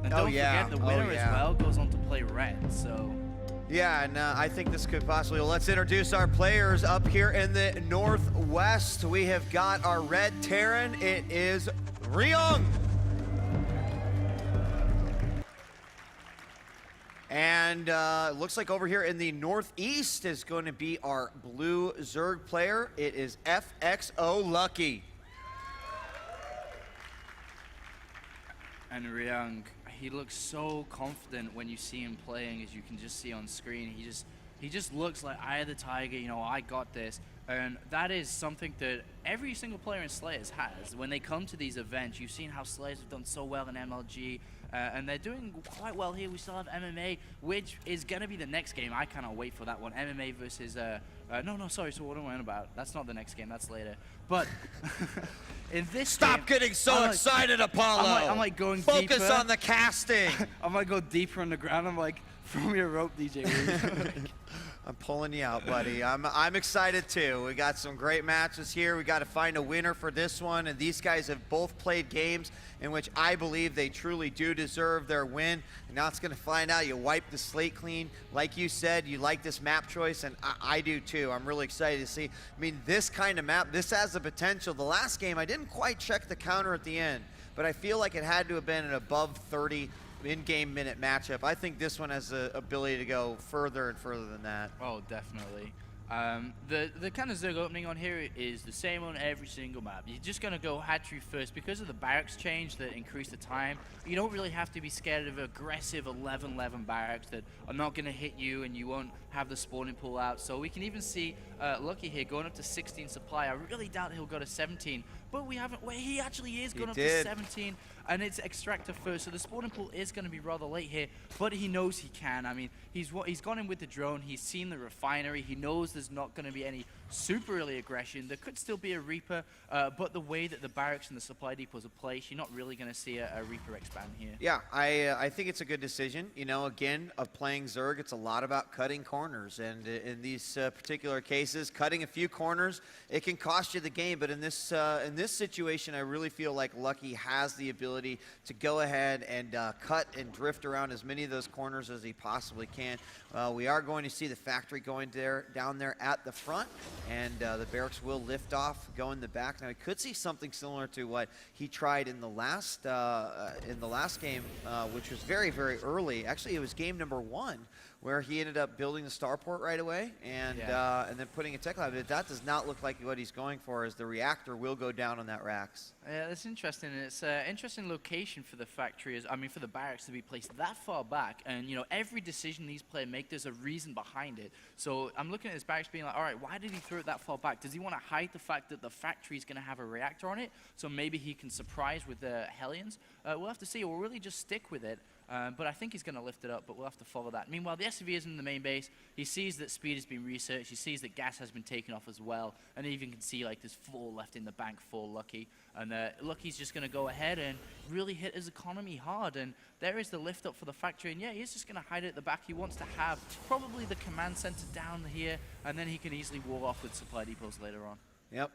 And don't forget, the winner as well goes on to play red, so... Yeah, and I think this could possibly... Let's introduce our players up here in the Northwest. We have got our red Terran. It is Ryung. And it looks like over here in the Northeast is going to be our blue Zerg player. It is FXO Lucky. And Ryung, he looks so confident when you see him playing, as you can just see on screen. He just looks like, I the tiger, you know, I got this. And that is something that every single player in Slayers has. When they come to these events, you've seen how Slayers have done so well in MLG, and they're doing quite well here. We still have MMA, which is going to be the next game. I cannot wait for that one. MMA versus, sorry, so what am I on about? That's not the next game, that's later. But in this Stop getting so excited, Apollo. I'm like going deeper. Focus on the casting. I might go deeper on the ground. I'm like, throw me a rope, DJ. I'm pulling you out, buddy. I'm excited too. We got some great matches here. We got to find a winner for this one, and these guys have both played games in which I believe they truly do deserve their win. And now it's going to find out. You wipe the slate clean. Like you said, you like this map choice, and I do too. I'm really excited to see. I mean, this kind of map, this has the potential. The last game, I didn't quite check the counter at the end, but I feel like it had to have been an above 30 in-game minute matchup. I think this one has the ability to go further and further than that. Oh, definitely. The kind of Zerg opening on here is the same on every single map. You're just going to go hatchery first. Because of the barracks change that increase the time, you don't really have to be scared of aggressive 11-11 barracks that are not going to hit you and you won't have the spawning pool out. So we can even see Lucky here going up to 16 supply. I really doubt he'll go to 17, but we haven't. Well, he actually is going up to 17, and it's extractor first. So the spawning pool is going to be rather late here, but he knows he can. I mean, he's gone in with the drone. He's seen the refinery. He knows there's not going to be any super early aggression. There could still be a Reaper, but the way that the barracks and the supply depots are placed, you're not really going to see a Reaper expand here. Yeah, I think it's a good decision. You know, again, of playing Zerg, it's a lot about cutting corners, and in these particular cases, cutting a few corners, it can cost you the game. But in this situation, I really feel like Lucky has the ability to go ahead and cut and drift around as many of those corners as he possibly can. We are going to see the factory going down there at the front, and the barracks will lift off, go in the back. Now, we could see something similar to what he tried in the last game, which was very, very early. Actually, it was game number 1, where he ended up building the starport right away and then putting a tech lab. But that does not look like what he's going for, as the reactor will go down on that racks. Yeah, that's interesting. It's an interesting location for the factory, for the barracks to be placed that far back. And, you know, every decision these players make, there's a reason behind it. So I'm looking at his barracks being like, all right, why did he throw it that far back? Does he want to hide the fact that the factory is going to have a reactor on it? So maybe he can surprise with the Hellions? We'll have to see. We'll really just stick with it. But I think he's going to lift it up, but we'll have to follow that. Meanwhile, the SCV is in the main base. He sees that speed has been researched. He sees that gas has been taken off as well. And he even can see like there's 4 left in the bank for Lucky. And Lucky's just going to go ahead and really hit his economy hard. And there is the lift up for the factory. And yeah, he's just going to hide it at the back. He wants to have probably the command center down here, and then he can easily wall off with supply depots later on. Yep.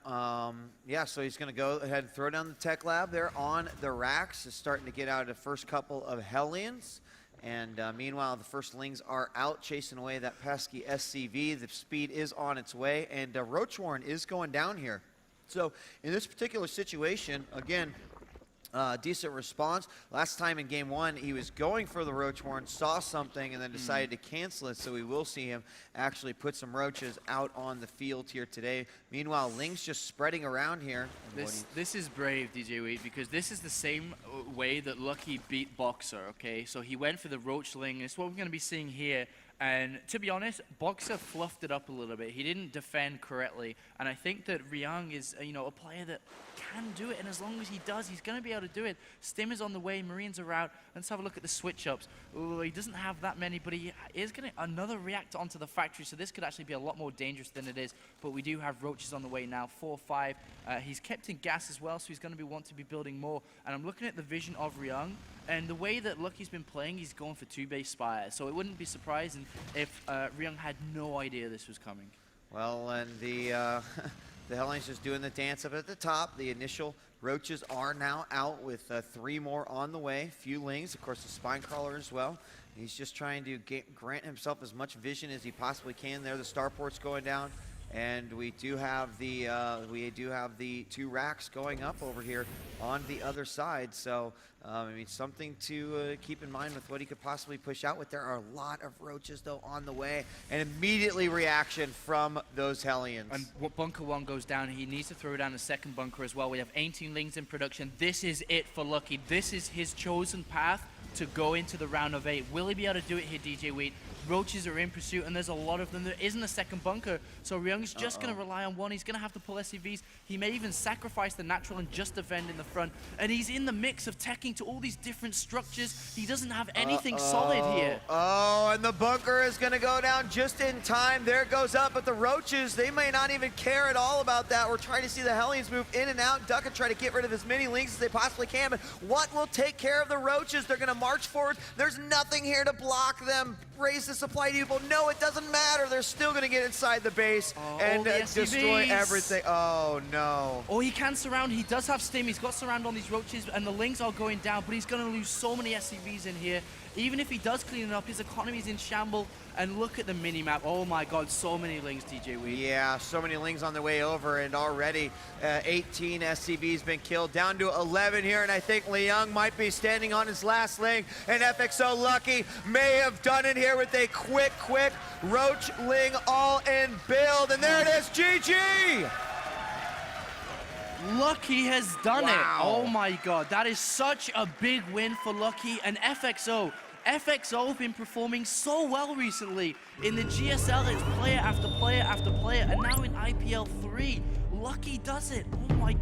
Yeah, so he's going to go ahead and throw down the tech lab there on the racks. Is starting to get out of the first couple of Hellions. And meanwhile, the first Lings are out chasing away that pesky SCV. The speed is on its way, and Ro16 is going down here. So in this particular situation, again, decent response. Last time in game 1, he was going for the roach horn, saw something, and then decided to cancel it. So we will see him actually put some roaches out on the field here today. Meanwhile, Ling's just spreading around here. This is brave, DJ Wheat, because this is the same way that Lucky beat Boxer, okay? So he went for the roach Ling. It's what we're going to be seeing here. And to be honest, Boxer fluffed it up a little bit. He didn't defend correctly. And I think that Ryung is, you know, a player that can do it. And as long as he does, he's going to be able to do it. Stim is on the way. Marines are out. Let's have a look at the switch-ups. Ooh, he doesn't have that many, but he is going to another reactor onto the factory. So this could actually be a lot more dangerous than it is. But we do have roaches on the way now, 4, 5. He's kept in gas as well, so he's going to want to be building more. And I'm looking at the vision of Ryung. And the way that Lucky's been playing, he's going for 2 base spires. So it wouldn't be surprising if Ryung had no idea this was coming. Well, and the Hellions just doing the dance up at the top. The initial Roaches are now out with 3 more on the way. Few Lings, of course, the Spine Crawler as well. He's just trying to grant himself as much vision as he possibly can there. The starport's going down, and we do have the 2 racks going up over here on the other side. So I mean, something to keep in mind with what he could possibly push out with. There are a lot of Roaches though on the way, and immediately reaction from those Hellions. And bunker 1 goes down. He needs to throw down a second bunker as well. We have 18 Lings in production. This is it for Lucky. This is his chosen path to go into the round of 8. Will he be able to do it here, DJ Wheat? Roaches are in pursuit, and there's a lot of them. There isn't a second bunker, so Ryung's just going to rely on 1. He's going to have to pull SCVs. He may even sacrifice the natural and just defend in the front, and he's in the mix of teching to all these different structures. He doesn't have anything solid here. Oh, and the bunker is going to go down just in time. There it goes up, but the Roaches, they may not even care at all about that. We're trying to see the Hellions move in and out, duck and try to get rid of as many Lings as they possibly can, but what will take care of the Roaches? They're going to march forward. There's nothing here to block them. Raise the supply depot. No, it doesn't matter. They're still going to get inside the base and destroy everything. Oh, no. Oh, he can surround. He does have stim. He's got surround on these Roaches, and the Lings are going down, but he's going to lose so many SCVs in here. Even if he does clean it up, his economy is in shambles. And look at the mini-map. Oh my God, so many Lings, DJ Wheat. Yeah, so many Lings on the way over, and already 18 SCVs been killed, down to 11 here, and I think Ryung might be standing on his last Ling, and FXO Lucky may have done it here with a quick Roach Ling all-in build, and there it is, GG! Lucky has done it. Wow. Oh my God, that is such a big win for Lucky and FXO. FXO have been performing so well recently. In the GSL, it's player after player after player, and now in IPL 3, Lucky does it. Oh my God.